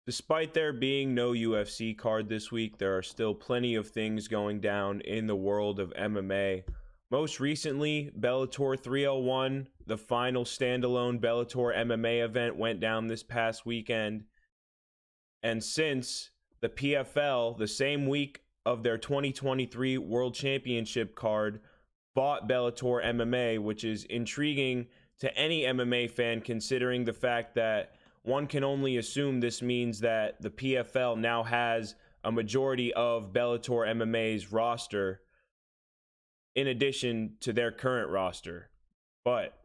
Despite there being no UFC card this week, there are still plenty of things going down in the world of MMA. Most recently, Bellator 301, the final standalone Bellator MMA event, went down this past weekend. And since the PFL, the same week of their 2023 World Championship card, bought Bellator MMA, which is intriguing to any MMA fan considering the fact that one can only assume this means that the PFL now has a majority of Bellator MMA's roster in addition to their current roster. But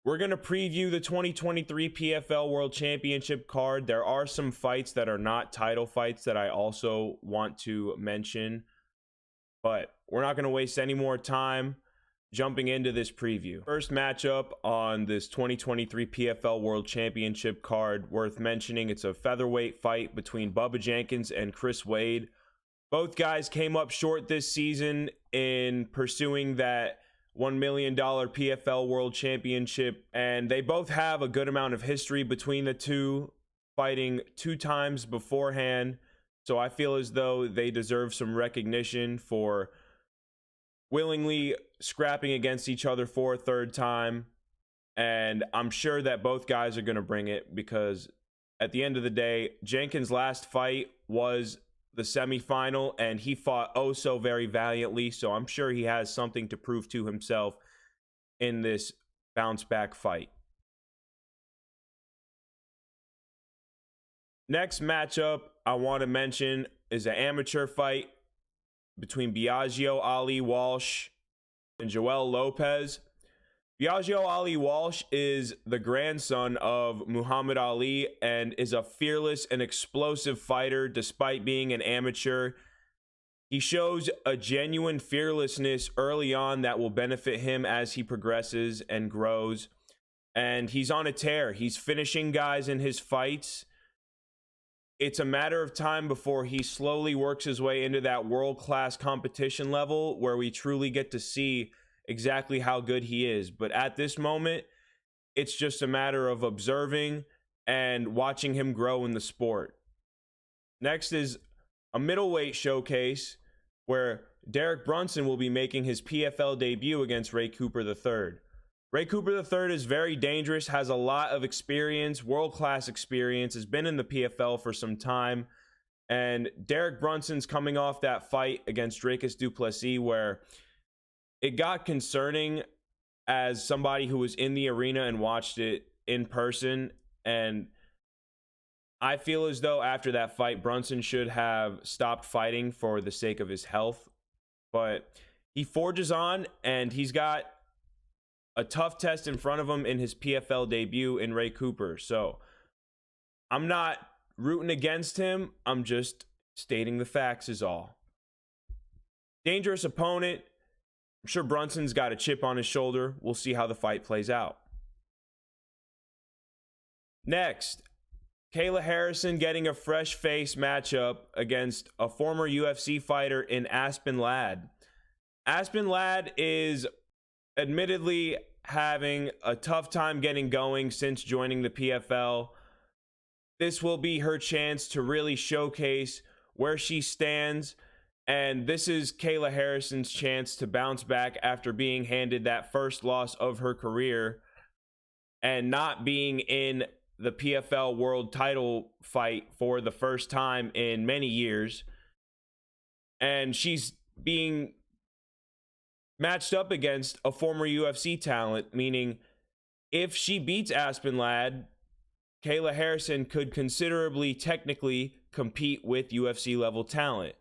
we're going to preview the 2023 PFL World Championship card. There are some fights that are not title fights that I also want to mention, but we're not going to waste any more time jumping into this preview. First matchup on this 2023 PFL World Championship card, worth mentioning, it's a featherweight fight between Bubba Jenkins and Chris Wade. Both guys came up short this season in pursuing that $1 million PFL World Championship, and they both have a good amount of history between the two, fighting 2 times beforehand. So I feel as though they deserve some recognition for willingly scrapping against each other for a 3rd time. And I'm sure that both guys are going to bring it, because at the end of the day, Jenkins' last fight was the semifinal, and he fought oh so very valiantly. So I'm sure he has something to prove to himself in this bounce back fight. Next matchup I want to mention is an amateur fight between Biaggio Ali Walsh and Joel Lopez. Biaggio Ali Walsh is the grandson of Muhammad Ali and is a fearless and explosive fighter despite being an amateur. He shows a genuine fearlessness early on that will benefit him as he progresses and grows. And he's on a tear. He's finishing guys in his fights. It's a matter of time before he slowly works his way into that world-class competition level where we truly get to see exactly how good he is. But at this moment, it's just a matter of observing and watching him grow in the sport. Next is a middleweight showcase where Derek Brunson will be making his PFL debut against Ray Cooper III. Ray Cooper III is very dangerous, has a lot of experience, world-class experience, has been in the PFL for some time. And Derek Brunson's coming off that fight against Dricus du Plessis where it got concerning as somebody who was in the arena and watched it in person. And I feel as though after that fight, Brunson should have stopped fighting for the sake of his health. But he forges on, and he's got a tough test in front of him in his PFL debut in Ray Cooper. So I'm not rooting against him. I'm just stating the facts is all. Dangerous opponent. I'm sure Brunson's got a chip on his shoulder. We'll see how the fight plays out. Next, Kayla Harrison getting a fresh face matchup against a former UFC fighter in Aspen Ladd. Aspen Ladd is admittedly having a tough time getting going since joining the PFL. This will be her chance to really showcase where she stands, and this is Kayla Harrison's chance to bounce back after being handed that first loss of her career and not being in the PFL world title fight for the first time in many years. And she's being matched up against a former UFC talent, meaning if she beats Aspen Ladd, Kayla Harrison could considerably technically compete with UFC level talent.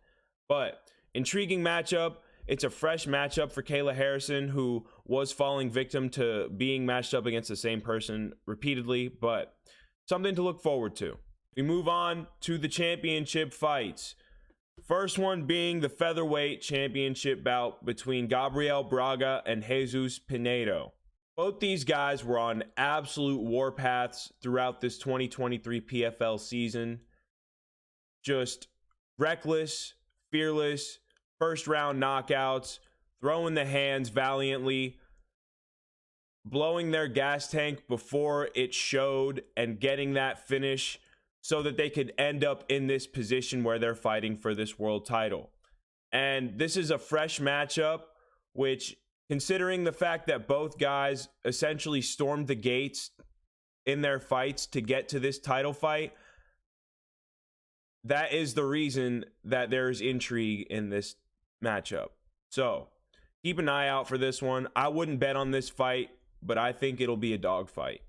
But intriguing matchup. It's a fresh matchup for Kayla Harrison, who was falling victim to being matched up against the same person repeatedly, but something to look forward to. We move on to the championship fights. First one being the featherweight championship bout between Gabriel Braga and Jesus Pinedo. Both these guys were on absolute warpaths throughout this 2023 PFL season. Just reckless, fearless, first round knockouts, throwing the hands valiantly, blowing their gas tank before it showed, and getting that finish so that they could end up in this position where they're fighting for this world title. And this is a fresh matchup, which, considering the fact that both guys essentially stormed the gates in their fights to get to this title fight, that is the reason that there's intrigue in this matchup. So keep an eye out for this one. I wouldn't bet on this fight, but I think it'll be a dog fight.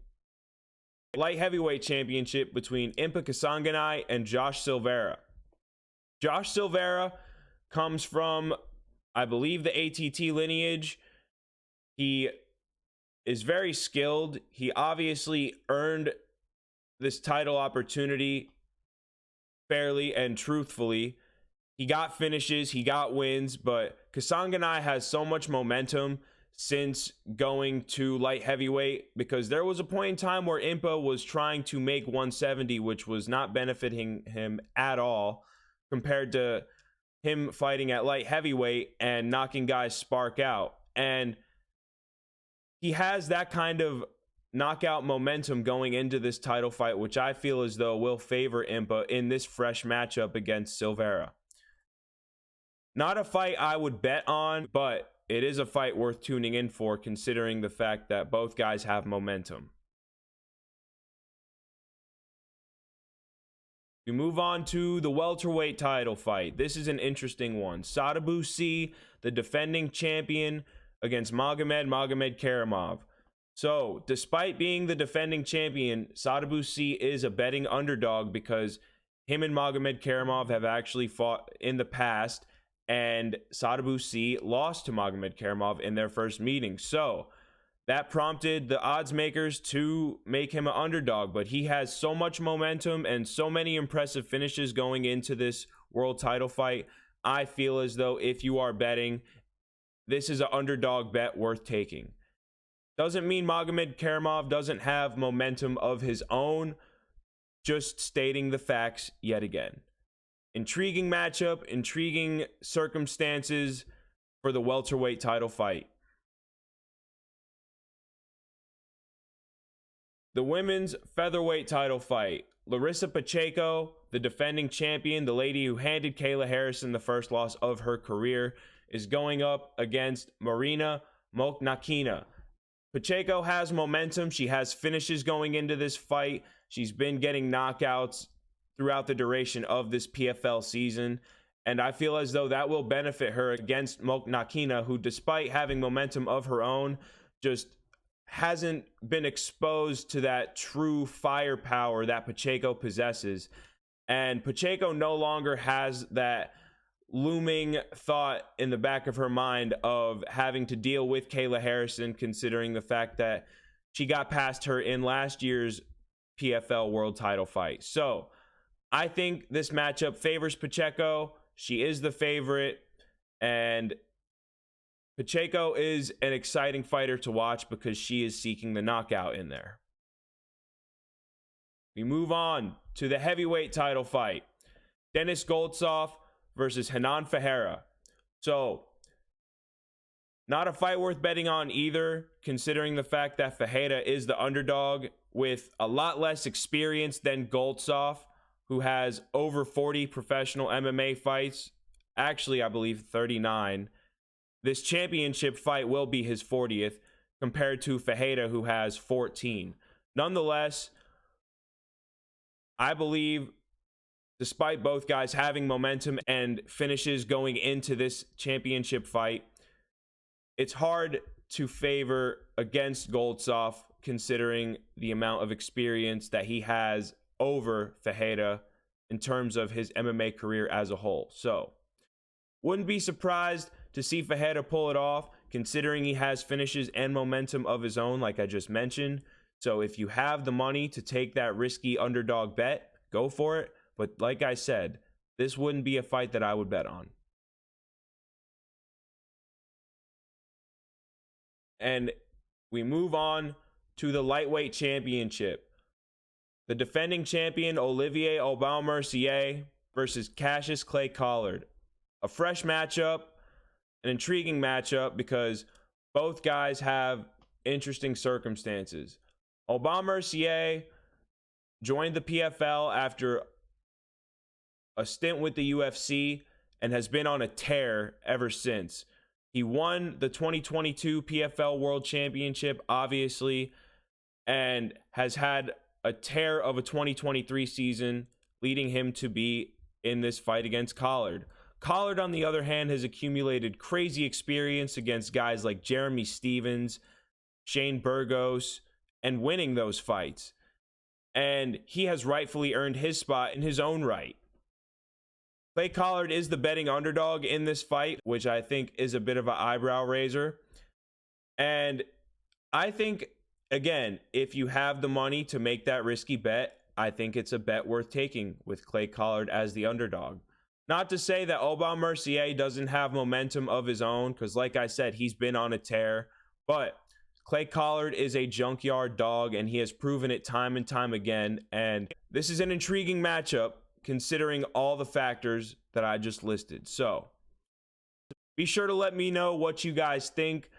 Light heavyweight championship between Impa Kasanganay and Josh Silveira. Josh Silveira comes from, I believe, the ATT lineage. He is very skilled. He obviously earned this title opportunity fairly and truthfully. He got finishes, he got wins, but Kasanganay has so much momentum since going to light heavyweight, because there was a point in time where Impa was trying to make 170, which was not benefiting him at all compared to him fighting at light heavyweight and knocking guys spark out. And he has that kind of knockout momentum going into this title fight, which I feel as though will favor Impa in this fresh matchup against Silveira. Not a fight I would bet on, but it is a fight worth tuning in for, considering the fact that both guys have momentum. We move on to the welterweight title fight. This is an interesting one. Sadibou C, the defending champion, against Magomedkerimov. So, despite being the defending champion, Sadibou C is a betting underdog because him and Magomedkerimov have actually fought in the past, and Sadibou C lost to Magomedkerimov in their first meeting. So that prompted the odds makers to make him an underdog, but he has so much momentum and so many impressive finishes going into this world title fight. I feel as though if you are betting, this is an underdog bet worth taking. Doesn't mean Magomedkerimov doesn't have momentum of his own, just stating the facts yet again. Intriguing matchup, intriguing circumstances for the welterweight title fight. The women's featherweight title fight. Larissa Pacheco, the defending champion, the lady who handed Kayla Harrison the first loss of her career, is going up against Marina Mokhnatkina. Pacheco has momentum. She has finishes going into this fight. She's been getting knockouts throughout the duration of this PFL season, and I feel as though that will benefit her against Mokhnatkina, who, despite having momentum of her own, just hasn't been exposed to that true firepower that Pacheco possesses. And Pacheco no longer has that looming thought in the back of her mind of having to deal with Kayla Harrison, considering the fact that she got past her in last year's PFL world title fight. So I think this matchup favors Pacheco. She is the favorite, and Pacheco is an exciting fighter to watch because she is seeking the knockout in there. We move on to the heavyweight title fight. Denis Goltsov versus Renan Ferreira. So, not a fight worth betting on either, considering the fact that Ferreira is the underdog with a lot less experience than Goltsov, who has over 40 professional MMA fights. Actually, I believe 39. This championship fight will be his 40th, compared to Ferreira, who has 14. Nonetheless, I believe, despite both guys having momentum and finishes going into this championship fight, it's hard to favor against Goltsov, considering the amount of experience that he has over Ferreira in terms of his MMA career as a whole. So, wouldn't be surprised to see Ferreira pull it off, considering he has finishes and momentum of his own, like I just mentioned. So if you have the money to take that risky underdog bet, go for it. But like I said, this wouldn't be a fight that I would bet on. And we move on to the lightweight championship. The defending champion, Olivier Aubin Mercier versus Cassius Clay Collard. A fresh matchup, an intriguing matchup, because both guys have interesting circumstances. Aubin Mercier joined the PFL after a stint with the UFC and has been on a tear ever since. He won the 2022 PFL World Championship, obviously, and has had a tear of a 2023 season, leading him to be in this fight against Collard. Collard, on the other hand, has accumulated crazy experience against guys like Jeremy Stevens, Shane Burgos, and winning those fights. And he has rightfully earned his spot in his own right. Clay Collard is the betting underdog in this fight, which I think is a bit of an eyebrow raiser. And I think, again, if you have the money to make that risky bet, I think it's a bet worth taking with Clay Collard as the underdog. Not to say that Aubin Mercier doesn't have momentum of his own, because like I said, he's been on a tear. But Clay Collard is a junkyard dog, and he has proven it time and time again. And this is an intriguing matchup, considering all the factors that I just listed. So be sure to let me know what you guys think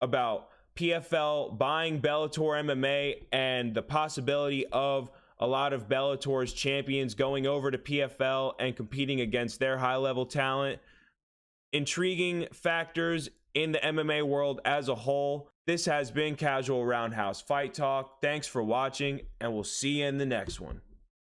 about PFL buying Bellator MMA and the possibility of a lot of Bellator's champions going over to PFL and competing against their high-level talent. Intriguing factors in the MMA world as a whole. This has been Casual Roundhouse Fight Talk. Thanks for watching, and we'll see you in the next one.